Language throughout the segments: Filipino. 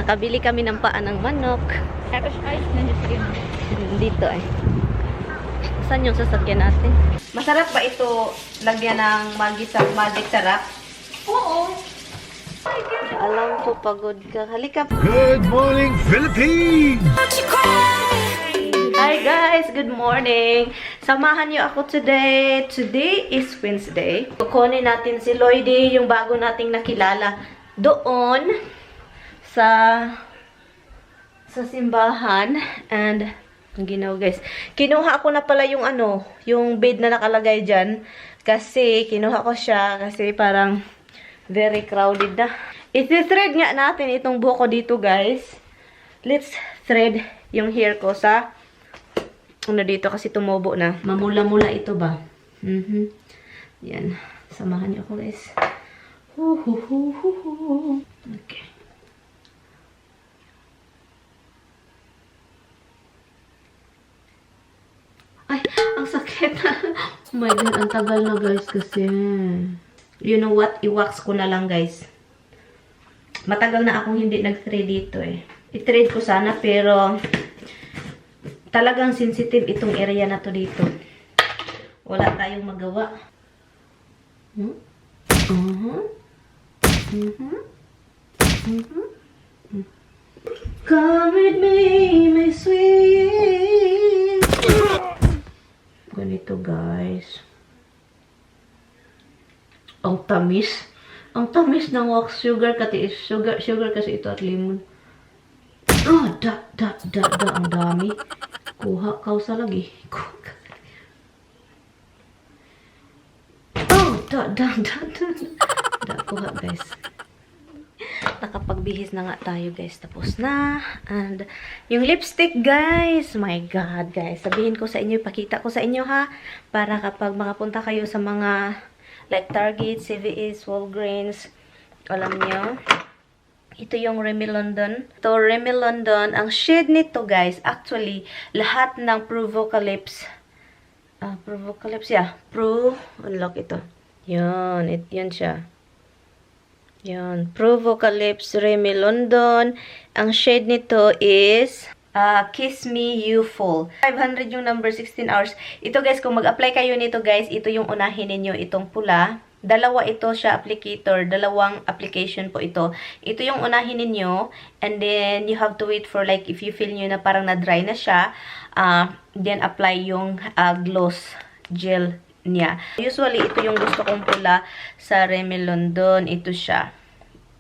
Nakabili kami ng paa ng manok. Tapos ay, nandiyan. Dito ay. Saan yung sasakyan natin? Masarap ba ito lagyan ng magic sarap? Oo. Alam ko pagod ka. Halika. Good morning, Philippines! Hi guys! Good morning! Samahan niyo ako today. Today is Wednesday. Kukunin natin si Lloydie, yung bago nating nakilala doon sa simbahan. And ang ginawa guys, kinuha ko na pala yung yung bed na nakalagay dyan. Kasi kinuha ko siya kasi parang very crowded na. I-thread nga natin itong buhok ko dito guys. Let's thread yung hair ko sa dito kasi tumubo na. Mamula-mula ito ba? Yan. Samahan niyo ako guys. Okay. Ay, ang sakit. Oh my God, ang tagal na guys kasi. You know what? I-wax ko na lang guys. Matagal na akong hindi nag-thread dito eh. I-thread ko sana pero talagang sensitive itong area na to dito. Wala tayong magawa. Come with me, my sweet. Ganito guys. Ang tamis. Ang tamis ng wax sugar kasi sugar kasi ito at lemon. Oh, ang dami. Kuha kausa lagi. Oh, kuha guys. Nakapagbihis na nga tayo guys. Tapos na. And yung lipstick guys. My God guys. Sabihin ko sa inyo, ipakita ko sa inyo ha. Para kapag makapunta kayo sa mga like Target, CVS, Walgreens. Alam nyo. Ito yung Remy London. Ito Remy London. Ang shade nito guys. Actually, lahat ng Provocalypse. Provocalypse, yeah. Unlock ito. Yan. Yan siya. Yan. Provocalypse Remy London. Ang shade nito is Kiss Me You Fall. 500 yung number, 16 hours. Ito guys, kung mag-apply kayo nito guys, ito yung unahin ninyo, itong pula. Dalawa ito siya applicator, dalawang application po ito. Ito yung unahin ninyo, and then you have to wait for like, if you feel nyo na parang na-dry na siya, then apply yung gloss gel niya. Usually, ito yung gusto kong pula sa Remy London. Ito siya.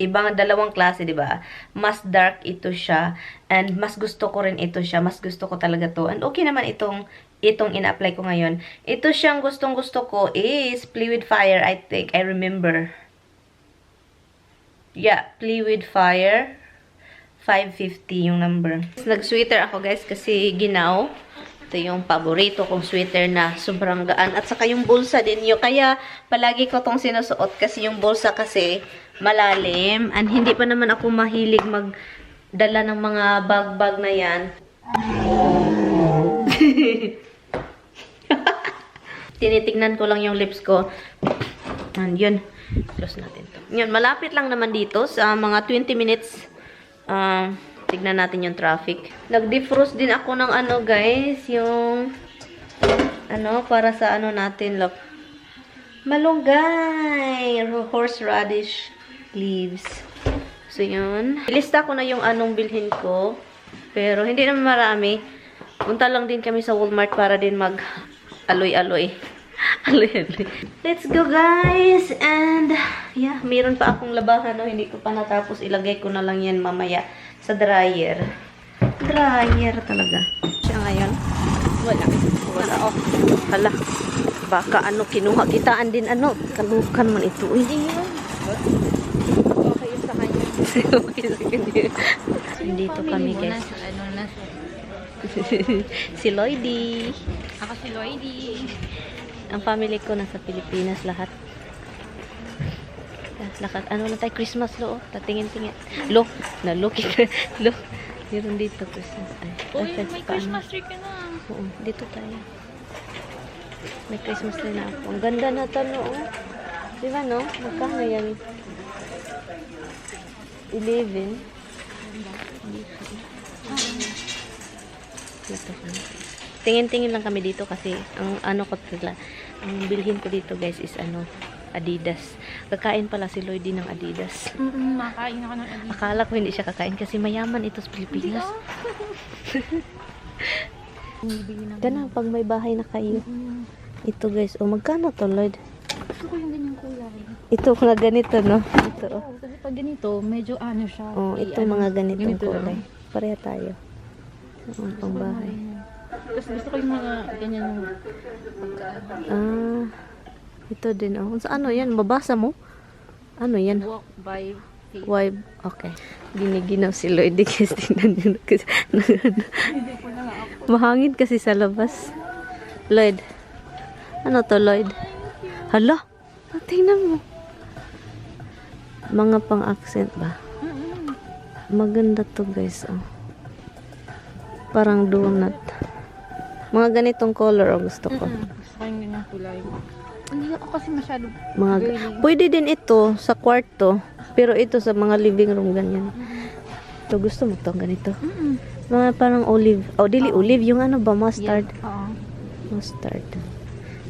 Ibang dalawang klase, di ba? Mas dark ito siya. And mas gusto ko rin ito siya. Mas gusto ko talaga to. And okay naman itong ina-apply ko ngayon. Ito siyang gustong-gusto ko is Play With Fire, I think. I remember. Yeah, Play With Fire. 550 yung number. Nag-sweater ako guys kasi ginaw. Ito yung paborito kong sweater na sobrang gaan. At saka yung bulsa din yun. Kaya palagi ko tong sinusuot kasi yung bulsa kasi malalim. And hindi pa naman ako mahilig magdala ng mga bag-bag na yan. Tinitignan ko lang yung lips ko. And yun. Close natin to. Yun, malapit lang naman dito sa mga 20 minutes. Tignan natin yung traffic. Nag-defrost din ako ng guys, yung para sa natin, look. Malunggay, horseradish leaves. So yun. Ilista ko na yung bilhin ko. Pero hindi naman marami. Punta lang din kami sa Walmart para din mag-aloy-aloy. Let's go guys! And yeah, meron pa akong labahan, no? Hindi ko pa natapos. Ilagay ko na lang yan mamaya sa dryer. Dryer talaga. Siya ngayon. Wala. Oh. Hala. Baka kinuha. Kitaan din Kalukan man ito. Hindi yun. Okay yun sa kanya. Dito kami guys. Si Lloydie. Ako si Lloydie. Ang family ko nasa Pilipinas lahat. Lahat. Na tayo? Christmas lo. Tatingin-tingin. Lo. Meron dito Christmas. Uy, may Christmas tree ka na. Oo. Dito tayo. May Christmas tree na ako. Ang ganda na ito, no? Di ba, no? Magkano yan? 11. Dito kami. Tingin-tingin lang kami dito kasi ang ano ko talaga, ang bilhin ko dito guys is ano, Adidas. Kakain pala si Lloyd din ng Adidas. Makain ako ng Adidas. Akala ko hindi siya kakain kasi mayaman ito sa Pilipinas. Ganun pag may bahay na kayo. Ito guys, oh magkano to Lloyd? Gusto ko yung ganyang kulay. Ito mga ganito no. Ito oh. Oo, kasi pag ganito, medyo ano siya. Oh, ito mga ganitong kulay. Pareha tayo. Ang pangbahay. Kasi gusto ko yung mga ganyan pagka Ah, ito din oh. Sa ano yan? Mabasa mo? Ano yan? walk by faith. Wibe. Okay. Giniginaw si Lloyd kasi tingnan niyo kasi mahangin kasi sa labas. Lloyd. Ano to Lloyd? Hala. Tingnan mo. Mga pang-accent ba? Maganda to guys. Oh. Parang donut. Mga ganitong color oh, gusto ko. Gusto ko yung ganyang kulay. Hindi ako kasi masyado Mga, pwede din ito sa kwarto. Pero ito sa mga living room ganyan. Ito gusto mo to ganito. Mga parang olive. Oh, dili olive. Yung ano ba? Mustard. Oo. Mustard.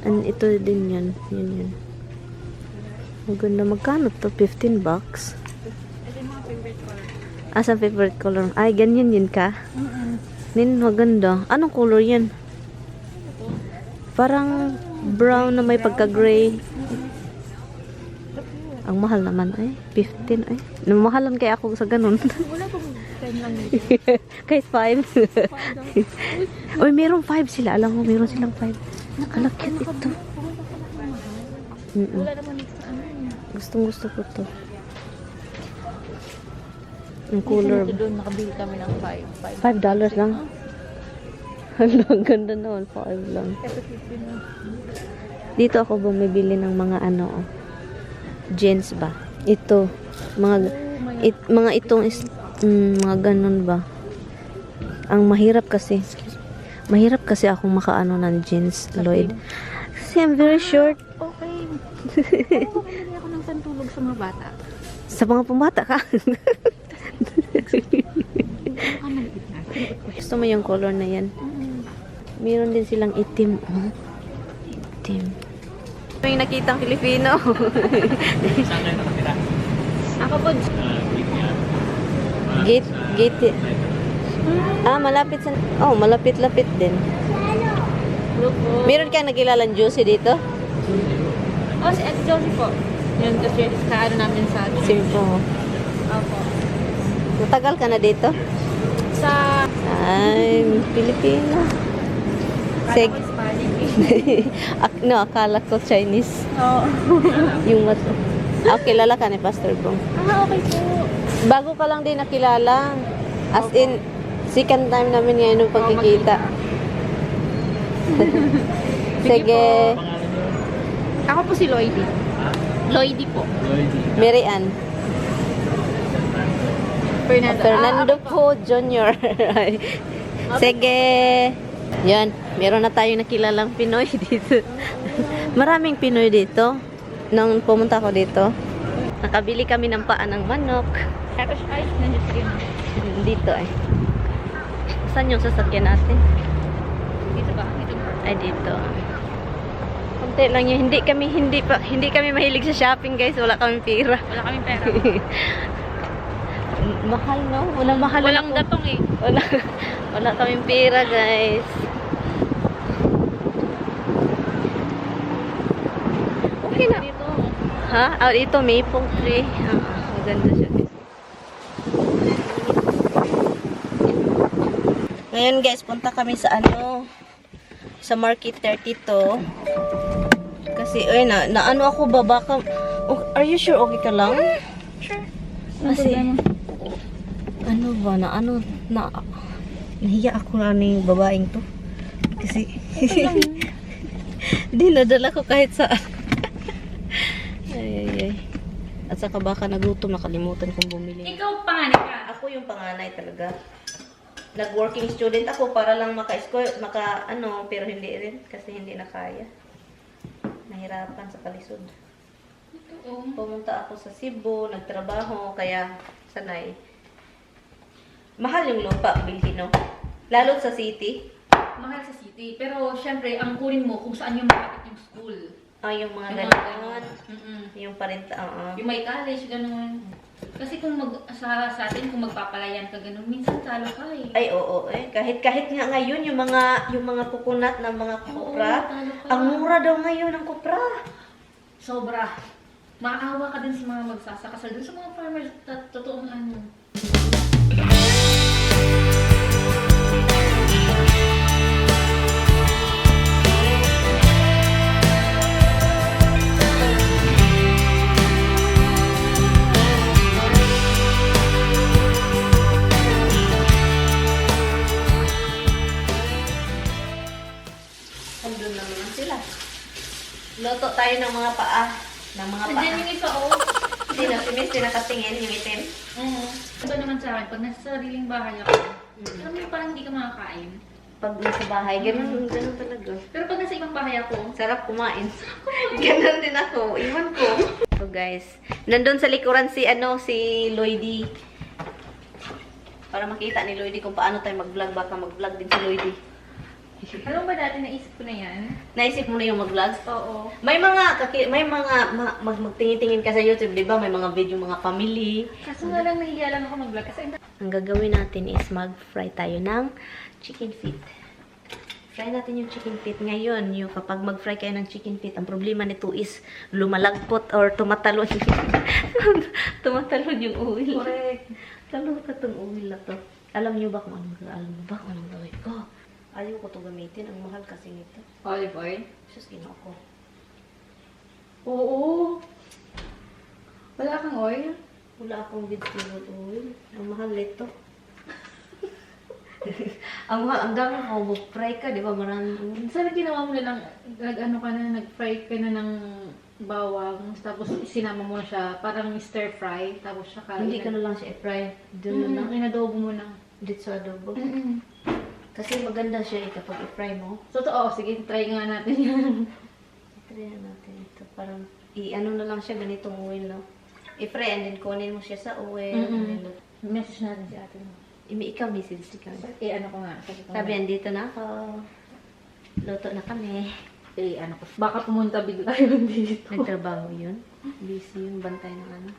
And ito din yun. Yun yun. Maganda. Magkano to? 15 bucks. Ito yung mga favorite color. Ah, sa favorite color. Ay, ganyan yun ka? Nin, maganda. Anong color yan? Parang brown na may pagka-gray. Ang mahal naman ay. 15 ay. Namahalan kaya ako sa ganun. Wala pong 10 lang dito. Kahit 5. Uy, meron 5 sila. Alam mo, meron silang 5. Nakalakit ito. Wala naman dito sa ano. Gustong gusto ko to. Ang color. Dito doon, nakabili kami ng 5. $5 lang. Hala, ang ganda naman. 5 lang. Kasi 15 lang. Dito ako bumibili ng mga ano, oh, jeans ba? Ito. Mga itong is, mga ganun ba? Ang mahirap kasi. Mahirap kasi akong makaano ng jeans, Lloyd. Kasi I'm very short. Okay. Ano bumili ako ng pantulog sa mga bata? Sa mga pambata ka. Gusto mo yung color na yan? Meron din silang itim. Oh. Itim. May nakitang Pilipino. Saan kayo nakatira? Ako po. Gate. Ah, malapit sa... Oh, malapit-lapit din. Meron ka nagilalang juicy dito? Oh, si Ate Josie po. Yun, kasi sa ano namin sa... Simple. Opo. Matagal ka na dito? Sa... Ay, Pilipino. Seg. No, akala ko Chinese. Oo. Yung mat... Ah, kilala ka ni Pastor Bong. Ah, okay po. Bago ka lang din nakilala. As in, second time namin ngayon yung pagkikita. Sige. Ako po si Lloydie. Lloydie po. Mary Ann. Fernando. Fernando po Jr. Sige. Yan. Meron na tayong nakilalang Pinoy dito. Maraming Pinoy dito. Nung pumunta ako dito, nakabili kami ng paa ng manok. Tapos ay, nandiyan sa yun. Dito ay. Saan yung sasakyan natin? Dito ba? Dito ba? Ay, dito. Konti lang yun. Hindi kami mahilig sa shopping, guys. Wala kaming pera. Wala kaming pera. Mahal, no? Walang datong eh. Wala kaming pera, guys. Okay na. Dito. Ha? Ah, ito, maple tree. Maganda siya, guys. Ngayon, guys, punta kami sa sa Market 32. Kasi, ay, na ano ako ba? Baka, are you sure okay ka lang? Sure. Kasi, ano ba, nahiya ako na yung babaeng to. Kasi, dinadala ko kahit saan. Ay. At saka baka nagutom, nakalimutan kong bumili. Ikaw panganay ka. Ako yung panganay talaga. Nag-working student ako para lang maka-school, pero hindi rin kasi hindi na kaya. Nahirapan sa kalisod. Pumunta ako sa Cebu, nagtrabaho, kaya sanay. Mahal yung lupa, bilhin, no? Lalo sa city. Mahal sa city. Pero, syempre, ang kunin mo kung saan yung malapit yung school. Yung mga Yung mga gano'n. Mm-mm. Yung parinta, Yung may college, ganun. Kasi kung sa atin, kung magpapalayan ka ganun, minsan talo ka eh. Ay, oo, eh. Kahit nga ngayon, yung mga coconut na mga kupra, talo ka. ang mura daw ngayon ng kupra. Sobra. Maawa ka din sa mga magsasakasal. Dun sa mga farmers, totoong ano. Andun na naman sila. Loto tayo ng mga paa. Ng mga paa. Nandiyan yung isa, oh. Sino? Si Miss, nakatingin yung itim. Ito naman sa akin, pag nasa sariling bahay ako, alam mo yung parang hindi ka makakain. Pag nasa bahay, ganun talaga. Pero pag nasa ibang bahay ako, Sarap kumain. Ganun din ako. Iwan ko. So guys, nandun sa likuran si Lloydie. Para makita ni Lloydie kung paano tayo mag-vlog. Baka mag-vlog din si Lloydie. alam ba dati naisip ko na yan? Naisip mo na yung mag-vlog? Oo. May magtingin-tingin ka sa YouTube, di ba? May mga video, mga family. Kaso nga lang nahiya lang ako mag-vlog kasi Ang gagawin natin is mag-fry tayo ng chicken feet. Fry natin yung chicken feet ngayon. Yung kapag mag-fry kayo ng chicken feet, ang problema nito is lumalagpot or tumatalon. Tumatalon yung oil. correct. Talon ka tong oil na to. Alam niyo ba kung anong gawin ko? Ayaw ko to gamitin. Ang mahal kasi nito. Olive oil? Sus, ginawa ko. Oo. Wala kang oil? Wala akong vegetable oil. Ang mahal nito. ang dami ko, mag-fry ka, di ba? Maraming. Sana ginawa mo na lang, nag-fry ka na ng bawang, tapos sinama mo na siya, parang stir fry, tapos siya Hindi ka na lang siya i-fry. Doon na lang. Inadobo mo na. Dito sa adobo. Kasi maganda siya kapag i-fry mo. Totoo, sige, try nga natin yan. I-try natin ito. Parang, i-ano na lang siya ganitong oil, no? I-fry and then kunin mo siya sa oil. And then, Message natin si ate mo. ikaw, message ka. Ano ko nga, sabi ko Sabi, nga. andito na ako. Luto na kami. Ano ko, baka pumunta bigla yun dito. Nagtrabaho yun. Busy yun, bantay ng ano.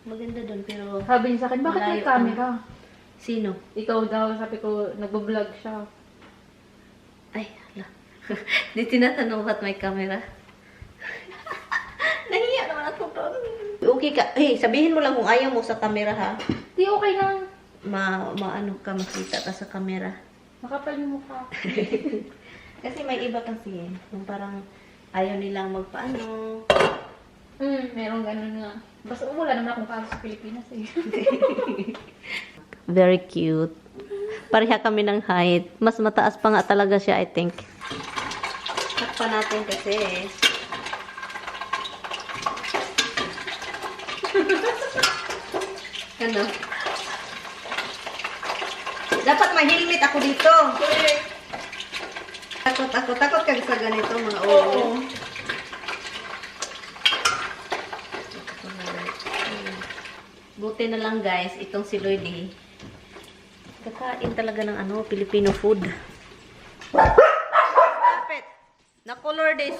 Maganda doon, pero Sabi niya sa akin, bakit may Malayo camera? sino? Ikaw daw, sabi ko, nagbablog siya. Ay, hala. Di tinatanong ba't may camera. Nahiya naman ako doon. Okay ka. Sabihin mo lang kung ayaw mo sa camera, ha? Di, okay lang. Maano ka, makita ka sa camera. Makapal yung mukha. Kasi may iba kasi, yung parang ayaw nilang magpaano. Merong ganun nga. Basta wala naman akong kaso sa Pilipinas eh. Very cute. Pareha kami ng height. Mas mataas pa nga talaga siya, I think. Takpan natin kasi. Ano? Dapat may helmet ako dito. Takot ka sa ganito, mga ulo. Buti na lang guys, itong si Lloydie. Kakain talaga ng Filipino food. Stop it! Na-color this.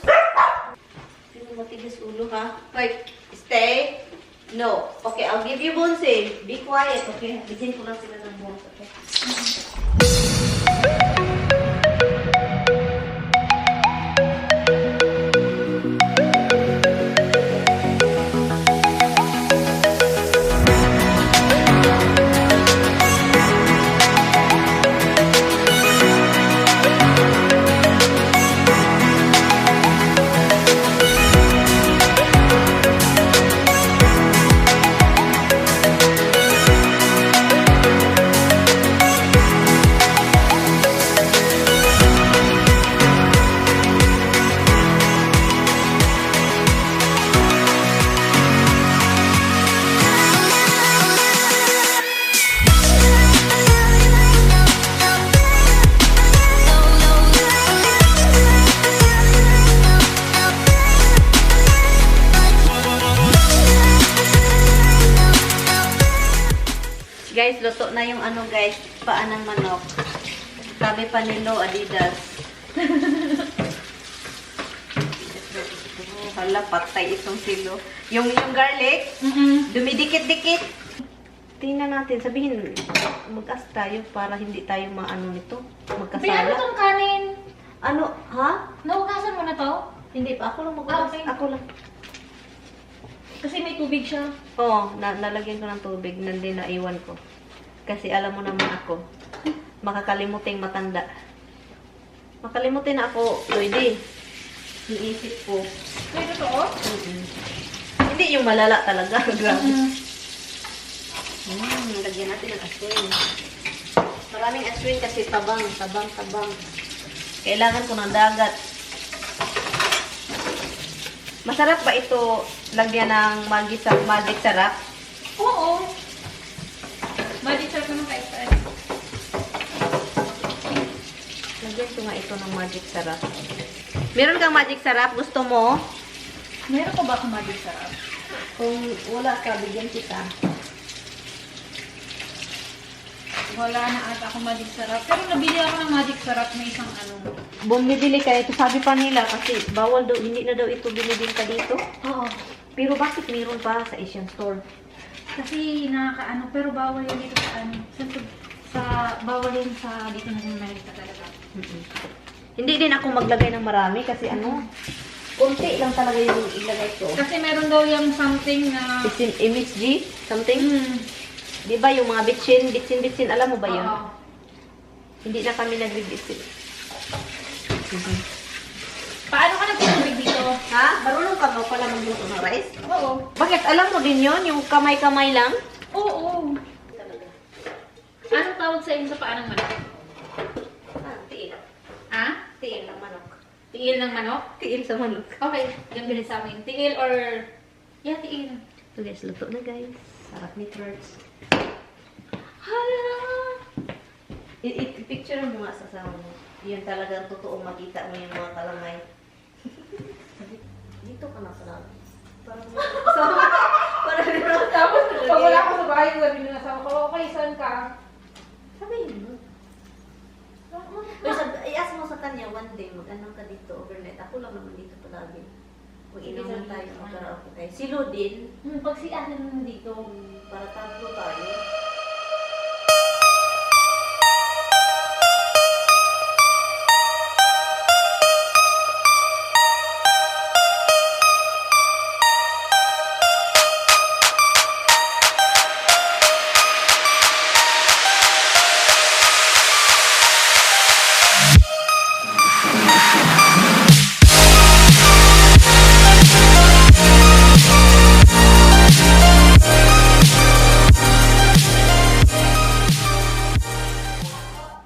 Sino matigas ulo ha? Like, stay. No. Okay, I'll give you bonsai. Be quiet, okay? Bigyan ko lang sila ng bonsai, okay? Guys, luto na yung guys, paa ng manok. Sabi pa nilo, Adidas. Hala, patay itong silo. Yung garlic, dumidikit-dikit. Tingnan natin, sabihin, mag-as tayo para hindi tayo maano nito, May ano magkasala. tong kanin? Ano, ha? Naugasan mo na to? Hindi pa, ako lang mag-as. Okay. Ako lang. Kasi may tubig siya. Oo, nalagyan ko ng tubig, nandun na iwan ko. Kasi alam mo naman ako, makakalimuting matanda. Makalimutin na ako, Lloydie. Iisip ko. May totoo? Hindi yung malala talaga. Grabe. Lagyan natin ng aswin. Maraming aswin kasi tabang. Kailangan ko ng dagat. Masarap ba ito lagyan ng magic sarap? Oo. Magic sarap naman kahit saan. Lagyan ko nga ito ng magic sarap. Meron kang magic sarap? Gusto mo? Meron pa ba akong magic sarap? Kung wala ka, bigyan kita. Wala na ata akong magic sarap. Pero nabili ako ng magic sarap na isang ano. Bumibili ka ito. Sabi pa nila kasi bawal daw, hindi na daw ito binibenta dito. Oo. Pero bakit meron pa sa Asian store? Kasi nakakaano, pero bawal yun dito sa ano. Bawal yun sa dito na Amerika talaga. Hindi din ako maglagay ng marami kasi ano, konti lang talaga yung ilagay ko. Kasi meron daw yung something na... It's in MSG, something. Mm. Di ba yung mga bitchin, alam mo ba yun? Oo. Hindi na kami nag-bitchin. Paano ka nagtutubig dito? Ha? Marunong ka ba pala magluto ng rice? Oo. Bakit? Alam mo din yun? Yung kamay-kamay lang? Oo. Anong tawag sa inyo sa paanong manok? Tiil. Ha? Tiil ng manok. Tiil ng manok? Tiil sa manok. Okay, yung din sa amin. Tiil or... Yeah, tiil. So guys, luto na guys. Sarap ni Turks. Hala! I-picture mo nga sa asawa mo. Yun talagang totoo makita mo yung mga kalamay. Dito ka na sa namin. Parang Tapos, pag wala ko sa bahay, sabi nila sa ako, okay, saan ka? sabihin mo. I-ask mo sa kanya one day, mag-ano ka dito overnight. Ako lang naman dito palagi. Mag-inom tayo, mag-karaoke tayo. Si Ludin, Pag si ate naman dito, para tatlo tayo.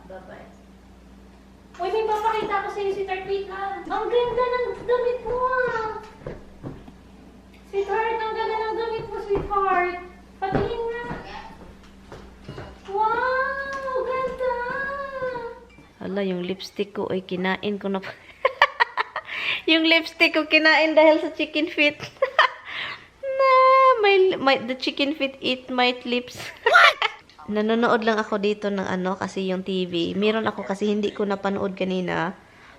Bye-bye. uy, may papakita ko sa'yo si Tart. Wait lang. Ang ganda ng damit mo ah! Sweetheart, ang ganda ng damit mo, sweetheart. Patingin nga. Wow! Ganda! Hala, yung lipstick ko ay kinain ko na. Yung lipstick ko kinain dahil sa chicken feet. The chicken feet eat my lips. Nanonood lang ako dito ng ano kasi yung TV. Meron ako kasi hindi ko napanood kanina.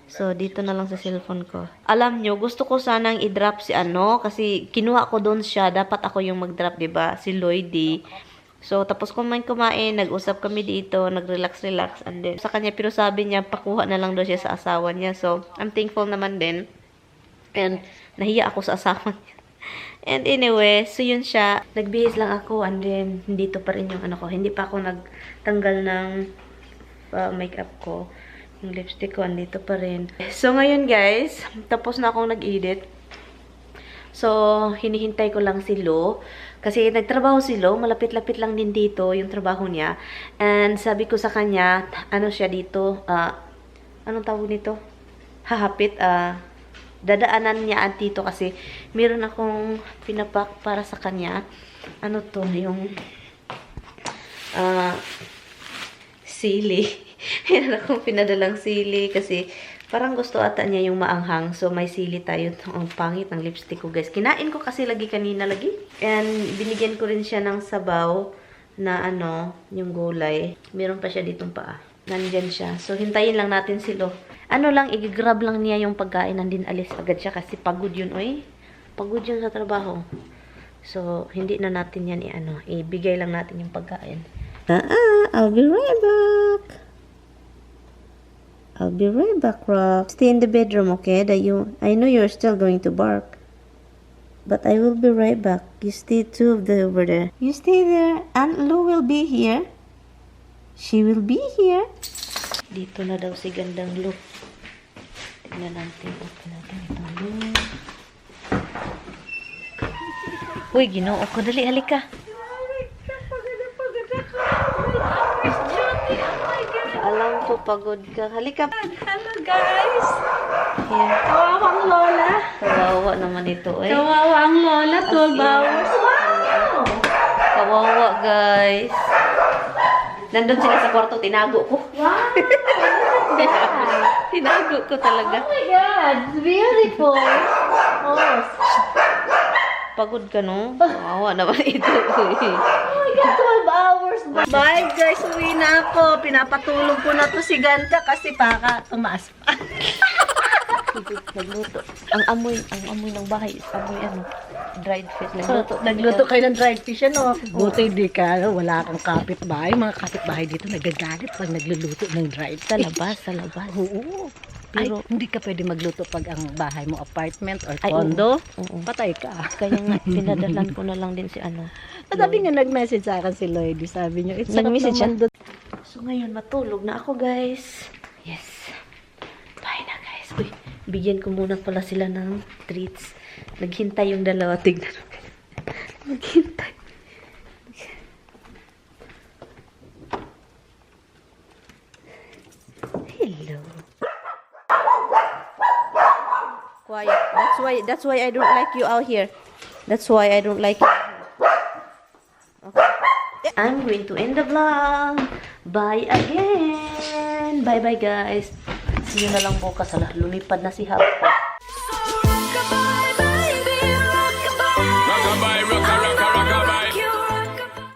So, dito na lang sa cellphone ko. Alam nyo, gusto ko sanang i-drop si ano kasi kinuha ko doon siya. Dapat ako yung mag-drop, diba? Si Lloydie. So, tapos kumain, nag-usap kami dito, nag-relax, and then, sa kanya, pero sabi niya, pakuha na lang daw siya sa asawa niya. So, I'm thankful naman din. And, nahiya ako sa asawa niya. And anyway, so yun siya. Nagbihis lang ako, and then, dito pa rin yung ano ko. Hindi pa ako nagtanggal ng makeup ko. Yung lipstick ko, andito pa rin. So, ngayon guys, tapos na akong nag-edit. So, hinihintay ko lang si Lo. Kasi nagtrabaho si Lo, malapit-lapit lang din dito yung trabaho niya. And sabi ko sa kanya, ano siya dito, anong tawag nito? Hahapit, dadaanan niya at dito kasi meron akong pinapak para sa kanya. Ano to, yung sili. Meron akong pinadalang sili kasi parang gusto ata niya yung maanghang. So, may sili tayo. Ang pangit ng lipstick ko, guys. Kinain ko kasi kanina lagi. And, binigyan ko rin siya ng sabaw na ano, yung gulay. Meron pa siya ditong paa. Nandyan siya. So, hintayin lang natin sila. Ano lang, i-grab lang niya yung pagkain. Nandin alis agad siya kasi pagod yun, oy. Pagod yun sa trabaho. So, hindi na natin yan ibigay lang natin yung pagkain. I'll be right back. I'll be right back, Rock. Stay in the bedroom, okay? I know you're still going to bark. But I will be right back. You stay over there. You stay there. Aunt Lou will be here. She will be here. Dito na daw si Gandang Lou. Tingnan natin. Open natin itong Lou. Uy, ginoo ko. Dali, halika. Alam ko, pagod ka. Halika. Hello guys! Here. Kawawang lola. Kawawa naman ito, eh. Kawawang lola, 12 hours. Kawawa, guys. Nandun sila sa kwarto, tinago ko. Wow! Tinago ko talaga. Oh my God! Beautiful! Oh, Pagod ka, no? Kawawa naman ito. oh my God, 12 hours ba? Bye guys, uwi na ako. Pinapatulog ko na to si Ganda kasi baka tumaas pa. Nagluto. Ang amoy ng bahay. Amoy dried fish. Nagluto kayo ng dried fish, ano? Buti di ka, wala kang kapitbahay. Mga kapitbahay dito nagagalit pag nagluluto ng dried Sa fish. labas, sa labas. Oo. Pero- Ay, hindi ka pwede magluto pag ang bahay mo apartment or Ay, condo. oo. Patay ka. Kaya nga, pinadalan ko na lang din si Sabi nga nag-message sa akin si Lloydie. Sabi niya, it's Nag-message siya? naman doon. So, ngayon, matulog na ako, guys. Yes. Bye na, guys. Uy, bigyan ko muna pala sila ng treats. Naghintay yung dalawa. Tignan mo. Naghintay. Hello. Quiet. That's why I don't like you out here. That's why I don't like you. Okay. I'm going to end the vlog. Bye again. Bye-bye, guys. See you na lang bukas. Lumipad na si Hap.